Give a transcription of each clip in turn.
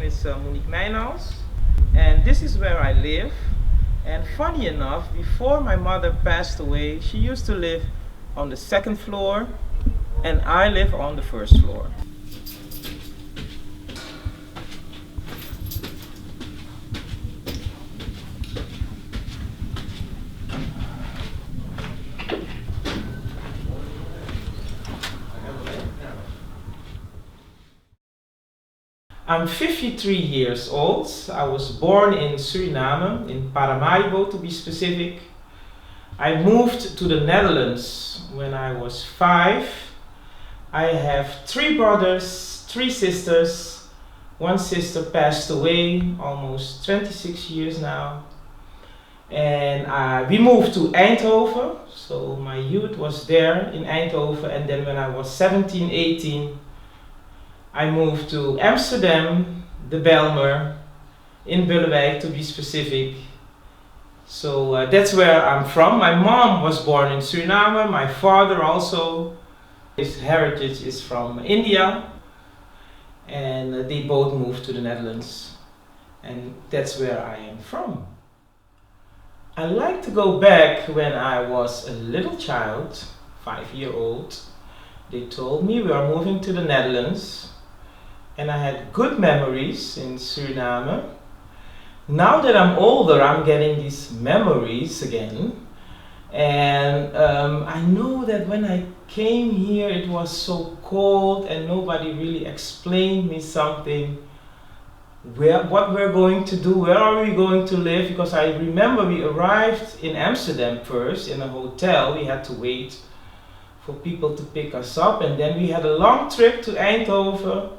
is Monique Mijnals, and this is where I live. And funny enough, before my mother passed away, she used to live on the second floor, and I live on the first floor. I'm 53 years old. I was born in Suriname, in Paramaribo to be specific. I moved to the Netherlands when I was 5. I have 3 brothers, 3 sisters. One sister passed away almost 26 years now. And we moved to Eindhoven, so my youth was there in Eindhoven, and then when I was 17, 18, I moved to Amsterdam, the Bijlmer, in Bullewijk to be specific. So that's where I'm from. My mom was born in Suriname, my father also. His heritage is from India, and they both moved to the Netherlands, and that's where I am from. I like to go back when I was a little child, 5-year-old. They told me we are moving to the Netherlands. And I had good memories in Suriname. Now that I'm older, I'm getting these memories again. And I know that when I came here, it was so cold and nobody really explained me something. What we're going to do, where are we going to live? Because I remember we arrived in Amsterdam first in a hotel. We had to wait for people to pick us up. And then we had a long trip to Eindhoven.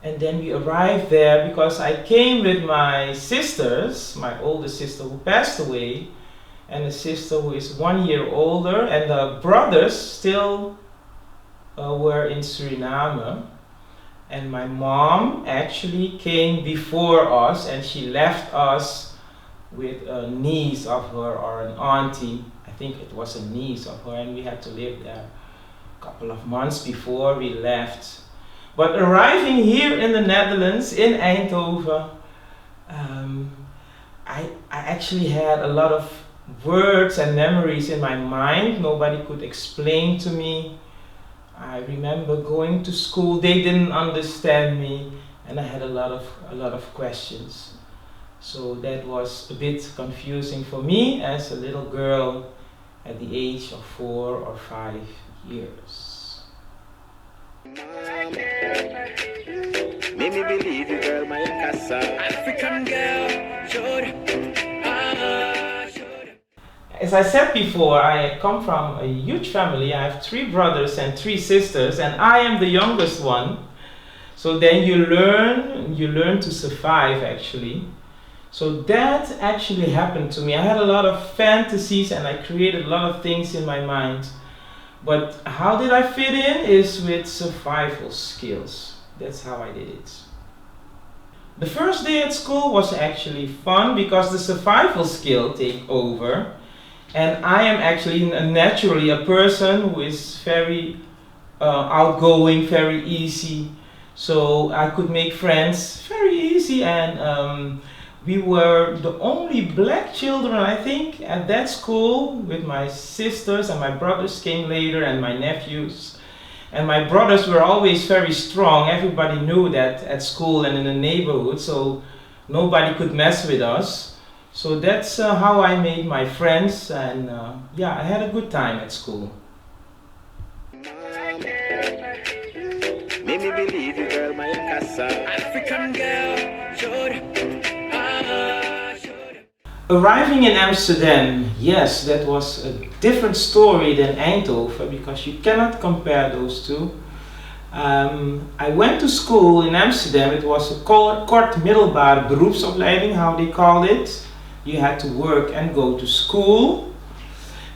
And then we arrived there because I came with my sisters, my older sister who passed away, and a sister who is 1 year older, and the brothers still were in Suriname. And my mom actually came before us, and she left us with a niece of her or an auntie. I think it was a niece of her, and we had to live there a couple of months before we left. But arriving here in the Netherlands, in Eindhoven, I actually had a lot of words and memories in my mind. Nobody could explain to me. I remember going to school, they didn't understand me, and I had a lot of questions. So that was a bit confusing for me as a little girl at the age of 4 or 5 years. Make me believe you, girl, my casa. African girl, As I said before, I come from a huge family. I have 3 brothers and 3 sisters, and I am the youngest one. So then you learn to survive actually. So that actually happened to me. I had a lot of fantasies and I created a lot of things in my mind. But how did I fit in is with survival skills. That's how I did it. The first day at school was actually fun because the survival skill take over. And I am actually naturally a person who is very outgoing, very easy. So I could make friends very easy, and we were the only black children, I think, at that school, with my sisters, and my brothers came later, and my nephews. And my brothers were always very strong. Everybody knew that at school and in the neighborhood, so nobody could mess with us. So that's how I made my friends, and yeah, I had a good time at school. Make me believe you, girl, my casa. African girl, Arriving in Amsterdam, yes, that was a different story than Eindhoven because you cannot compare those two. I went to school in Amsterdam. It was a kort middelbare beroepsopleiding, how they called it. You had to work and go to school.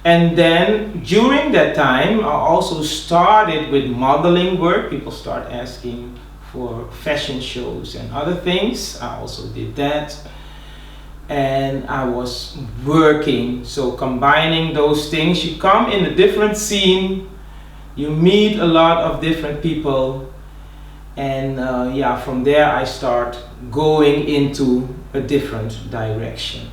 And then during that time, I also started with modeling work. People start asking for fashion shows and other things. I also did that. And I was working, so combining those things, you come in a different scene, you meet a lot of different people, and yeah, from there I start going into a different direction.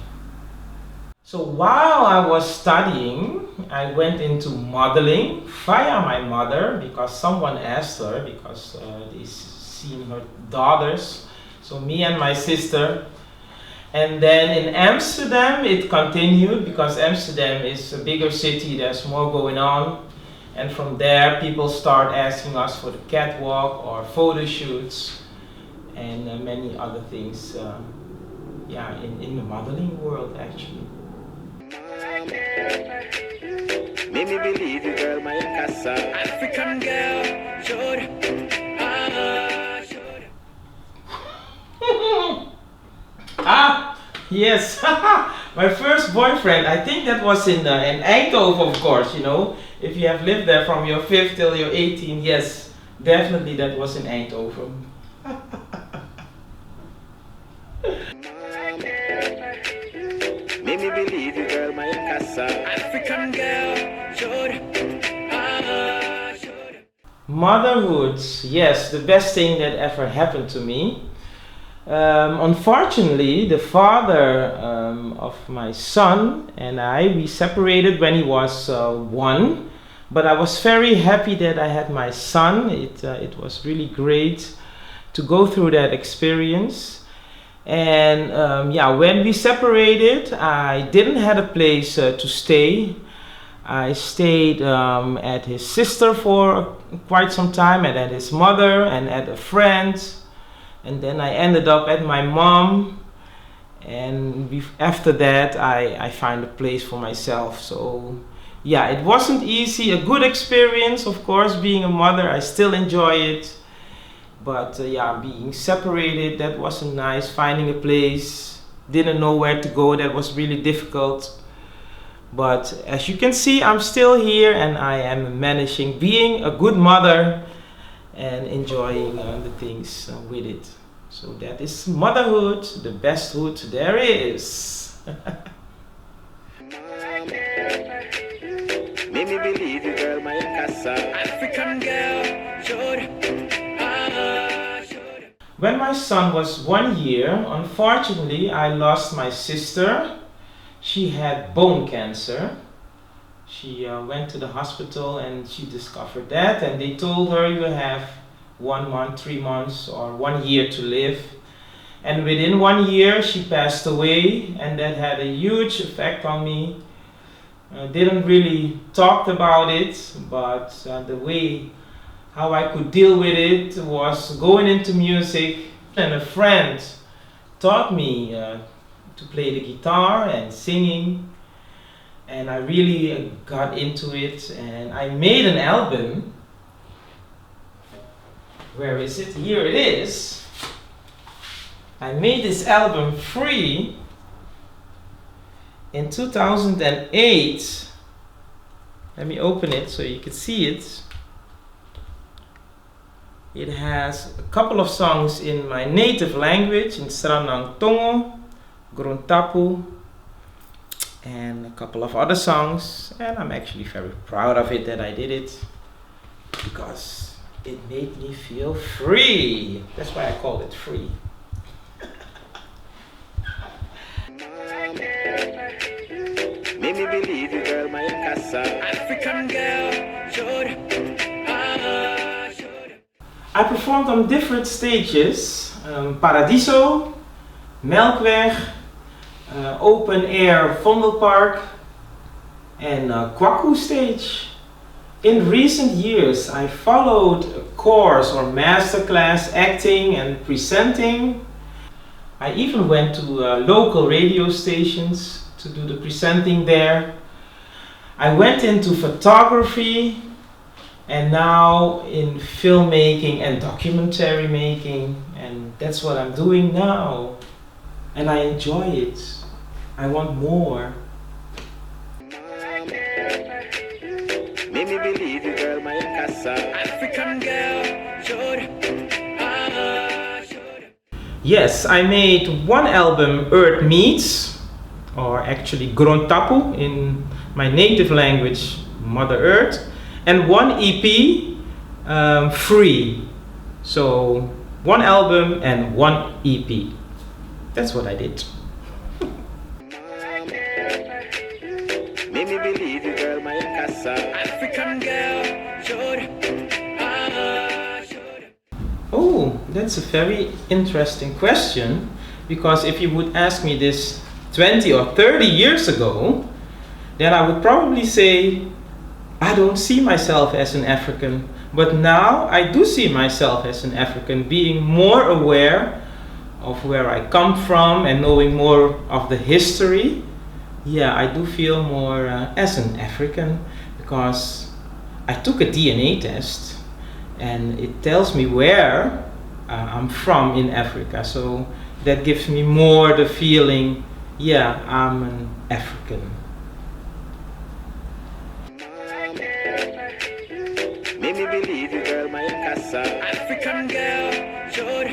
So while I was studying, I went into modeling via my mother because someone asked her, because they seen her daughters. So me and my sister. And then in Amsterdam it continued because Amsterdam is a bigger city, there's more going on. And from there people start asking us for the catwalk or photo shoots and many other things in the modeling world actually. Make me believe you, girl, my casa. African girl, sure. Yes, my first boyfriend, I think that was in Eindhoven, of course, you know. If you have lived there from your 5th till your 18, yes, definitely that was in Eindhoven. Make me believe you, girl, my casa. African girl, sure. Motherhood, yes, the best thing that ever happened to me. Unfortunately, the father of my son and we separated when he was 1. But I was very happy that I had my son. It was really great to go through that experience. And when we separated, I didn't have a place to stay. I stayed at his sister for quite some time, and at his mother, and at a friend. And then I ended up at my mom. And after that, I found a place for myself. So yeah, it wasn't easy. A good experience, of course, being a mother. I still enjoy it. But being separated, that wasn't nice. Finding a place, didn't know where to go. That was really difficult. But as you can see, I'm still here and I am managing being a good mother and enjoying the things with it. So that is motherhood, the best hood there is. Make me believe you, girl, my casa. African girl, sure. When my son was 1 year, unfortunately, I lost my sister. She had bone cancer. She went to the hospital and she discovered that, and they told her you have 1 month, 3 months, or 1 year to live. And within 1 year, she passed away, and that had a huge effect on me. Didn't really talk about it, but the way how I could deal with it was going into music. And a friend taught me to play the guitar and singing, and I really got into it, and I made an album. Where is it? Here it is. I made this album free in 2008. Let me open it so you can see it. It has a couple of songs in my native language, in Sranang Tongo, Grontapu, and a couple of other songs. And I'm actually very proud of it that I did it, because it made me feel free. That's why I called it free. Make me believe you, girl, my casa. African girl, sure. I performed on different stages. Paradiso, Melkweg, Open Air Vondelpark, and Kwaku stage. In recent years, I followed a course or masterclass acting and presenting. I even went to local radio stations to do the presenting there. I went into photography, and now in filmmaking and documentary making, and that's what I'm doing now. And I enjoy it. I want more. Make me believe you, girl, my casa. African girl, sure. Yes, I made one album, Earth Meets, or actually Grontapu in my native language, Mother Earth, and one EP, Free. So one album and one EP. That's what I did. Make me believe you, girl, my casa. African girl, sure. Oh, that's a very interesting question, because if you would ask me this 20 or 30 years ago, then I would probably say I don't see myself as an African. But now I do see myself as an African, being more aware of where I come from and knowing more of the history. Yeah, I do feel more as an African, because I took a DNA test and it tells me where I'm from in Africa. So that gives me more the feeling, yeah, I'm an African. Make me believe you, girl, my casa. African girl, sure.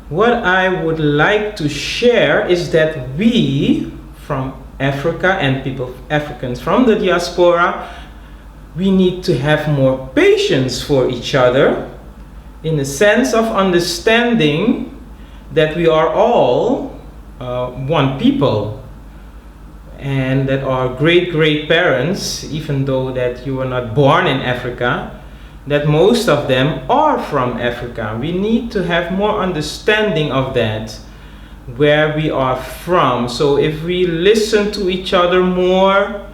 What I would like to share is that we from Africa and Africans from the diaspora, we need to have more patience for each other, in the sense of understanding that we are all one people, and that our great parents, even though that you were not born in Africa, that most of them are from Africa. We need to have more understanding of that, where we are from. So if we listen to each other more,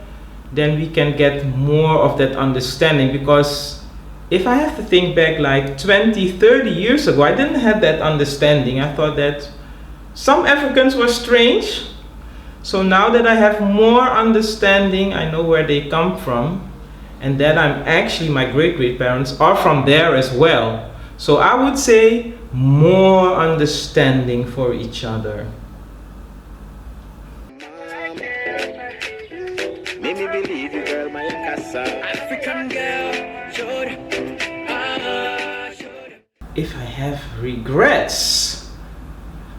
then we can get more of that understanding. Because if I have to think back like 20, 30 years ago, I didn't have that understanding. I thought that some Africans were strange. So now that I have more understanding, I know where they come from, and that my great-parents are from there as well. So I would say more understanding for each other. Make me believe you, girl, my casa. African girl, sure. If I have regrets,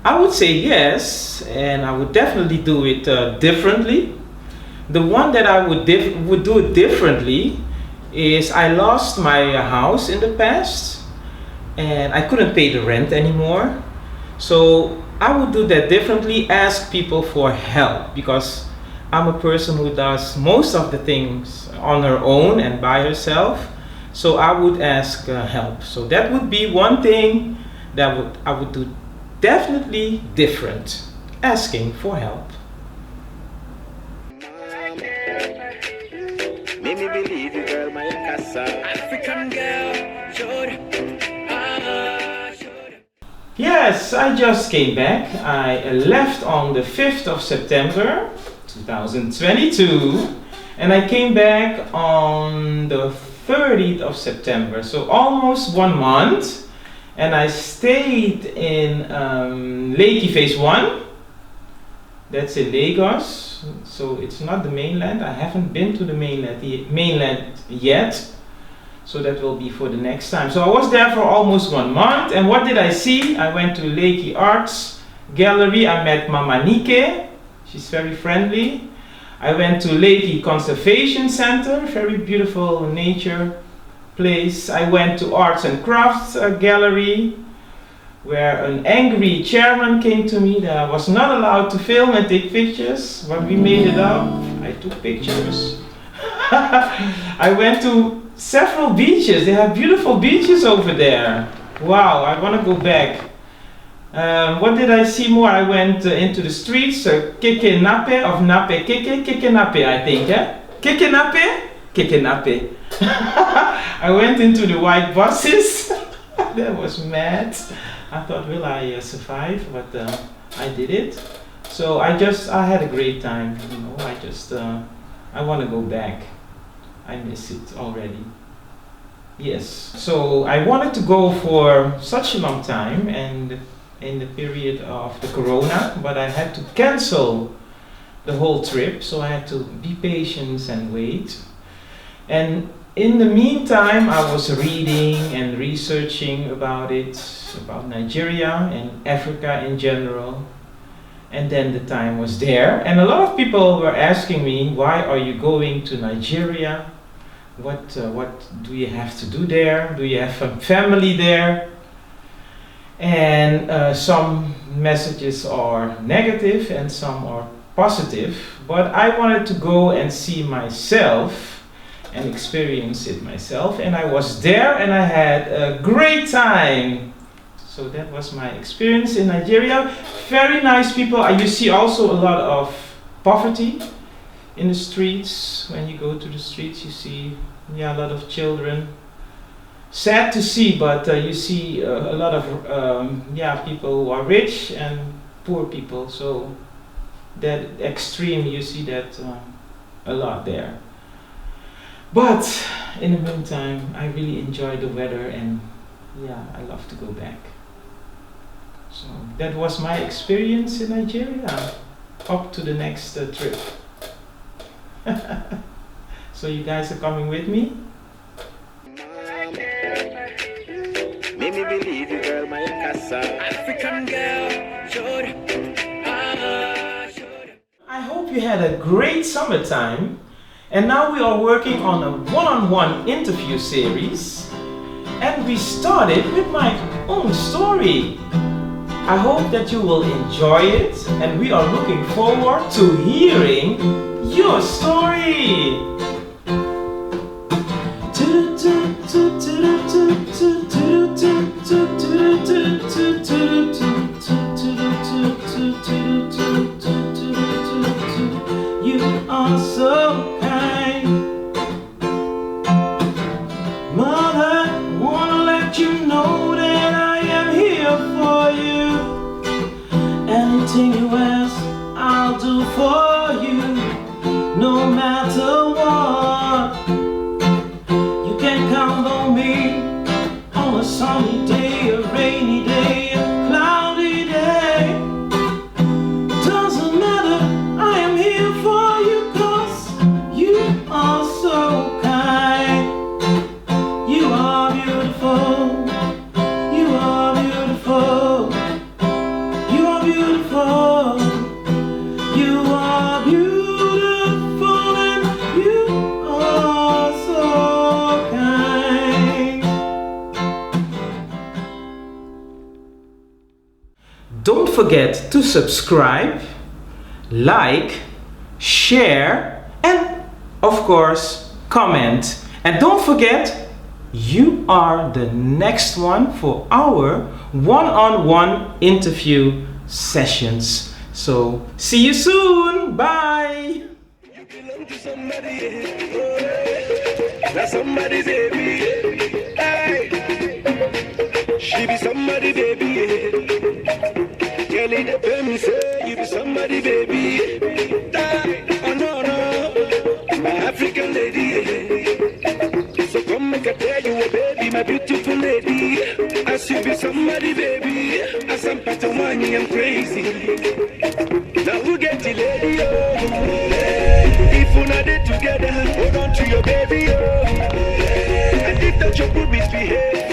I would say yes, and I would definitely do it differently. The one that I would do it differently is I lost my house in the past, and I couldn't pay the rent anymore. So I would do that differently, ask people for help, because I'm a person who does most of the things on her own and by herself. So I would ask help. So that would be one thing that I would do definitely different, asking for help. Make me believe you, girl, my casa. African girl, sure. Yes, I just came back. I left on the 5th of September 2022, and I came back on the 30th of September, so almost 1 month. And I stayed in Lekki Phase 1. That's in Lagos, so it's not the mainland. I haven't been to the mainland yet, so that will be for the next time. So I was there for almost 1 month, and what did I see? I went to Lekki Arts Gallery. I met Monique. She's very friendly. I went to Lekki Conservation Center, very beautiful nature place. I went to Arts and Crafts Gallery, where an angry chairman came to me that I was not allowed to film and take pictures, but we made it up. I took pictures. I went to several beaches. They have beautiful beaches over there. Wow, I want to go back. What did I see more? I went into the streets, Keke Nape of Nape Keke Nape, I think. Keke Nape? Keke Nape. I went into the white buses. That was mad. I thought, will I survive? But I did it. So I had a great time. You know, I want to go back. I miss it already. Yes. So I wanted to go for such a long time, and in the period of the corona, but I had to cancel the whole trip. So I had to be patient and wait. And in the meantime, I was reading and researching about Nigeria and Africa in general. And then the time was there. And a lot of people were asking me, why are you going to Nigeria? what do you have to do there? Do you have a family there? And some messages are negative and some are positive. But I wanted to go and see myself and experience it myself. And I was there and I had a great time. So that was my experience in Nigeria. Very nice people. You see also a lot of poverty in the streets. When you go to the streets, you see a lot of children. Sad to see, but you see a lot of people who are rich and poor people. So that extreme, you see that a lot there. But in the meantime, I really enjoy the weather, and I love to go back. So that was my experience in Nigeria. Up to the next trip. So you guys are coming with me? Make me believe you, girl, my casa. African girl, sure. I hope you had a great summertime. And now we are working on a one-on-one interview series. And we started with my own story. I hope that you will enjoy it, and we are looking forward to hearing your story. You are so kind, Mother. Wanna let you know that I am here for you. Anything you ask, I'll do for you, no matter what. You can count on me on a sunny day, a rainy day, a cloudy day. Doesn't matter, I am here for you, 'cause you are so kind. You are beautiful, you are beautiful, you are beautiful, you are beautiful, and you are so kind. Don't forget to subscribe, like, share, and of course, comment. And don't forget, you are the next one for our one-on-one interview sessions. So, see you soon. Bye. You belong to somebody, not somebody, baby. Hey. She be somebody, baby. Girl, it depends me say you be somebody, baby. Oh no, no, my African lady. So come make I tell you, oh, baby, my beautiful lady. As you be somebody, baby. As I'm part of money, I'm crazy. Now who get the lady, oh? If we're not there together, hold on to your baby, oh. And if that your good misbehave,